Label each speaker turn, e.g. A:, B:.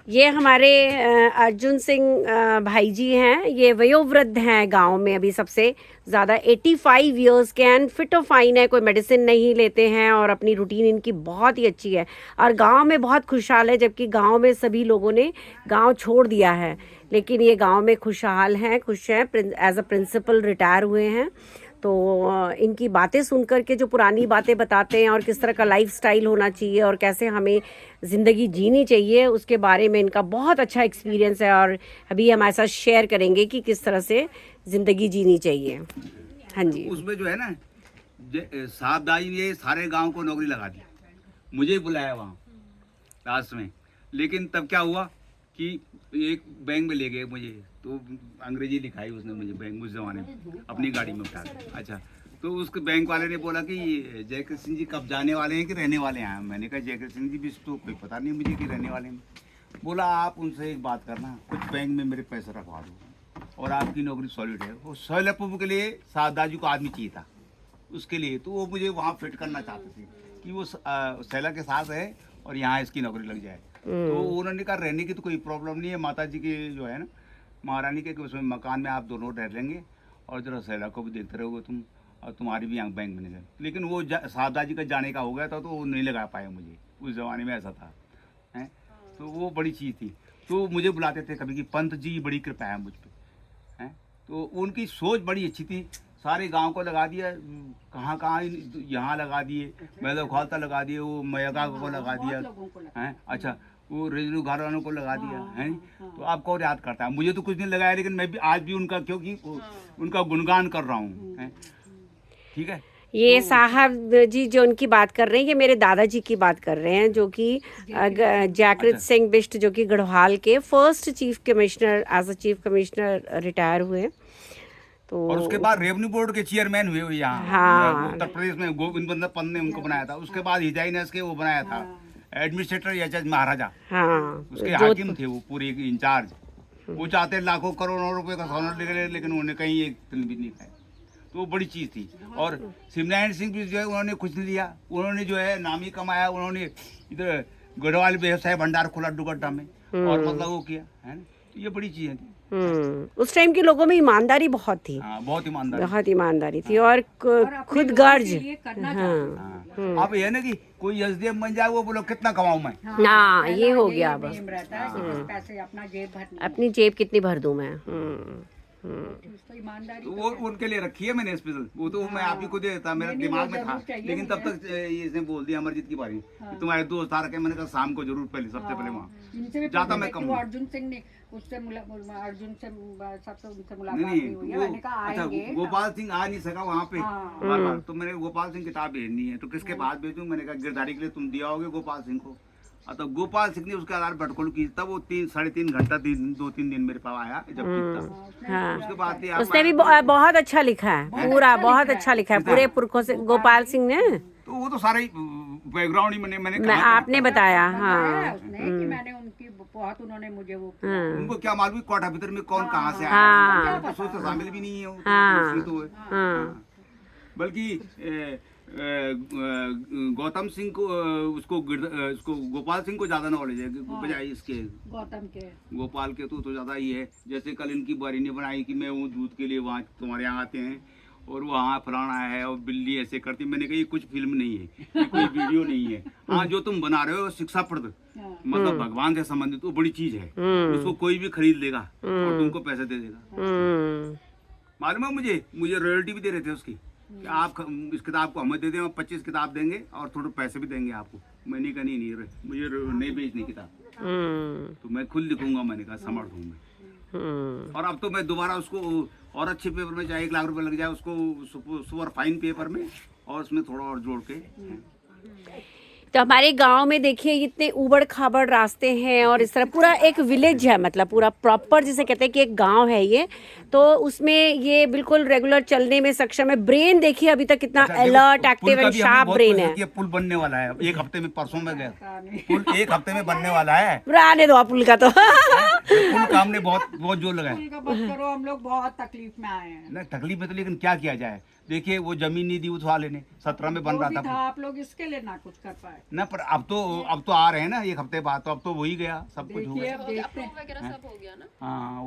A: ये हमारे अर्जुन सिंह भाई जी हैं। ये वयोवृद्ध हैं गांव में, अभी सबसे ज़्यादा 85 इयर्स के हैं, फिट और फाइन है, कोई मेडिसिन नहीं लेते हैं और अपनी रूटीन इनकी बहुत ही अच्छी है और गांव में बहुत खुशहाल है। जबकि गांव में सभी लोगों ने गांव छोड़ दिया है, लेकिन ये गांव में खुशहाल हैं, खुश हैं। एज अ प्रिंसिपल रिटायर हुए हैं। तो इनकी बातें सुन कर के जो पुरानी बातें बताते हैं और किस तरह का लाइफस्टाइल होना चाहिए और कैसे हमें ज़िंदगी जीनी चाहिए, उसके बारे में इनका बहुत अच्छा एक्सपीरियंस है और अभी हमारे साथ शेयर करेंगे कि किस तरह से ज़िंदगी जीनी चाहिए। हाँ जी।
B: उसमें जो है ना, साहब दाई ने सारे गांव को नौकरी लगा दी, मुझे ही बुलाया वहाँ लास्ट में। लेकिन तब क्या हुआ कि एक बैंक में ले गए मुझे, तो अंग्रेजी लिखाई उसने मुझे, बैंक उस जमाने में अपनी गाड़ी में उठा के। अच्छा, तो उस बैंक वाले ने बोला कि जयकृष्ण सिंह जी कब जाने वाले हैं कि रहने वाले हैं। मैंने कहा जयकृष्ण सिंह जी भी तो कोई पता नहीं मुझे कि रहने वाले हैं। बोला आप उनसे एक बात करना, कुछ बैंक में मेरे पैसे रखवा दो और आपकी नौकरी सॉलिड है। वो सैलपुर के लिए सादाजी को आदमी चाहिए था उसके लिए, तो वो मुझे वहाँ फिट करना चाहते थे कि वो सैला के साथ है और यहाँ इसकी नौकरी लग जाए। तो उन्होंने कहा रहने की तो कोई प्रॉब्लम नहीं है, माता जी के जो है ना महारानी के उसमें मकान में आप दोनों रह लेंगे और जरा सैला को भी देखते रहोगे तुम, और तुम्हारी भी यहाँ बैंक में। लेकिन वो सादा जी का जाने का हो गया था तो वो नहीं लगा पाया मुझे, उस ज़माने में ऐसा था है। तो वो बड़ी चीज़ थी। तो मुझे बुलाते थे कभी कि पंत जी बड़ी कृपा है मुझ पर है। तो उनकी सोच बड़ी अच्छी थी। सारे गांव को लगा दिया, कहाँ कहाँ यहाँ लगा दिए, मैदव खालता लगा दिए, वो मयगा को लगा दिया है। अच्छा, वो रेजनू घर वालों को लगा दिया है। तो आपको और याद करता है, मुझे तो कुछ नहीं लगाया, लेकिन मैं भी आज भी उनका, क्योंकि उनका गुणगान कर रहा हूँ। ठीक है।
A: ये साहब जी जो उनकी बात कर रहे हैं, ये मेरे दादाजी की बात कर रहे हैं, जो कि जयकृष्ण सिंह बिष्ट, जो कि गढ़वाल के first chief commissioner, as a chief commissioner retire हुए। तो
B: और उसके बाद रेवेन्यू बोर्ड के चेयरमैन हुए यहाँ। हाँ। उत्तर प्रदेश में गोविंद पंत ने उनको बनाया था। उसके बाद हिजाइनस के वो बनाया था एडमिनिस्ट्रेटर या जज महाराजा। हाँ, उसके हाकिम थे वो पूरे इंचार्ज। वो चाहते लाखों करोड़ों रुपए का सोना ले, लेकिन उन्होंने कहीं एक फिल्म भी नहीं खाई। तो वो बड़ी चीज़ थी। और शिवनारायण सिंह भी जो है उन्होंने कुछ नहीं लिया, उन्होंने जो है नाम ही कमाया। उन्होंने इधर गढ़वाल व्यवसाय भंडार खोला डुगड्डा में और मतलब वो किया है ना। तो ये बड़ी चीज़ें थी।
A: उस टाइम के लोगों में ईमानदारी बहुत थी।
B: हाँ, बहुत ईमानदारी,
A: बहुत ईमानदारी थी और खुद गर्ज।
B: हाँ। अब ये ना कि कोई एसडीएम बन जाए वो बोलो कितना कमाऊं मैं।
A: हाँ, ये हो गया बस,
C: पैसे
A: अपनी जेब कितनी भर दूं मैं।
B: तो वो उनके लिए रखी है मैंने स्पेशल। वो तो मैं आप ही को दे देता, मेरे दिमाग में था, लेकिन तब तक इसने बोल दिया अमरजीत की बारी, तुम्हारे दोस्त आ रखे। मैंने कहा शाम को जरूर, पहले सबसे पहले वहाँ जाता मैं कम।
C: अर्जुन सिंह ने उससे अर्जुन से सबसे उनसे मुलाकात हुई है। मैंने कहा आएंगे।
B: अच्छा, गोपाल सिंह आ नहीं सका वहाँ पे बार बार, तो मैंने गोपाल सिंह किताब भेजनी है, तो किसके पास भेजूं। मैंने कहा गिरधारी के लिए तुम दिया होगे गोपाल सिंह को। तो गोपाल सिंह ने उसके आधार भटकोल की, तब वो 3-3.5 घंटा 2-3 दिन मेरे पास आया जब
A: हाँ।
B: उसके बाद
A: उसने भी बहुत अच्छा लिखा है, पूरा बहुत अच्छा लिखा है, पूरे पुरखों से गोपाल सिंह ने।
B: तो वो तो सारा बैकग्राउंड ही मैंने
A: आपने बताया। हाँ,
C: कि मैंने उनकी बहुत, उन्होंने मुझे वो
B: उनको क्या मालूम कोटा भीतर में कौन कहाँ से आया, तो सोच तो शामिल भी नहीं है तो बल्कि गौतम सिंह को उसको गोपाल सिंह को ज्यादा नॉलेज है बजाय इसके
C: गौतम के।
B: गोपाल के तो ज्यादा ही है। जैसे कल इनकी बारी ने बनाई कि मैं वो दूध के लिए वहाँ तुम्हारे यहाँ आते हैं और वहाँ फलाना है और बिल्ली ऐसे करती। मैंने कहा ये कुछ फिल्म नहीं है, ये कोई वीडियो नहीं है। हाँ, जो तुम बना रहे हो शिक्षाप्रद, मतलब भगवान से संबंधित, वो बड़ी चीज है। उसको कोई भी खरीद लेगा और तुमको पैसे दे देगा। मालूम है मुझे रॉयल्टी भी दे रहे थे उसकी, आप इस किताब को हमें दे दें और 25 किताब देंगे और थोड़े पैसे भी देंगे आपको। मैंने कहा नहीं मुझे नहीं बेचनी किताब, तो मैं खुद लिखूंगा। मैंने कहा समर्थ हूँ मैं। और अब तो मैं दोबारा उसको और अच्छे पेपर में, चाहे 1 लाख रुपए लग जाए उसको सुपर फाइन पेपर में, और उसमें थोड़ा और जोड़ के।
A: तो हमारे गांव में देखिए इतने ऊबड़ खाबड़ रास्ते हैं और इस तरह पूरा एक विलेज है, मतलब पूरा प्रॉपर जिसे कहते हैं कि एक गांव है ये। तो उसमें ये बिल्कुल रेगुलर चलने में सक्षम है। ब्रेन देखिए अभी तक कितना alert, active and sharp brain है।
B: ये पुल बनने वाला है 1 हफ्ते में, परसों में गया पुल 1 हफ्ते में बनने वाला है।
A: आने दो पुल का तो
B: पुल का हमने बहुत जोर लगाया।
C: करो, हम लोग बहुत तकलीफ में आए हैं।
B: ना तकलीफ में तो, लेकिन क्या किया जाए, देखिए वो जमीन नहीं दी उस वाले ने, 17 में बन
C: जो
B: रहा
C: भी
B: था
C: था आप लोग इसके लिए ना कुछ कर पाए।
B: ना, पर अब तो आ रहे हैं ना एक हफ्ते बाद, तो अब तो वही गया, सब कुछ हो
C: देखिए
B: गया।
C: अब देखते हैं।
D: अप्रूव वगैरह सब हो गया ना।
B: हाँ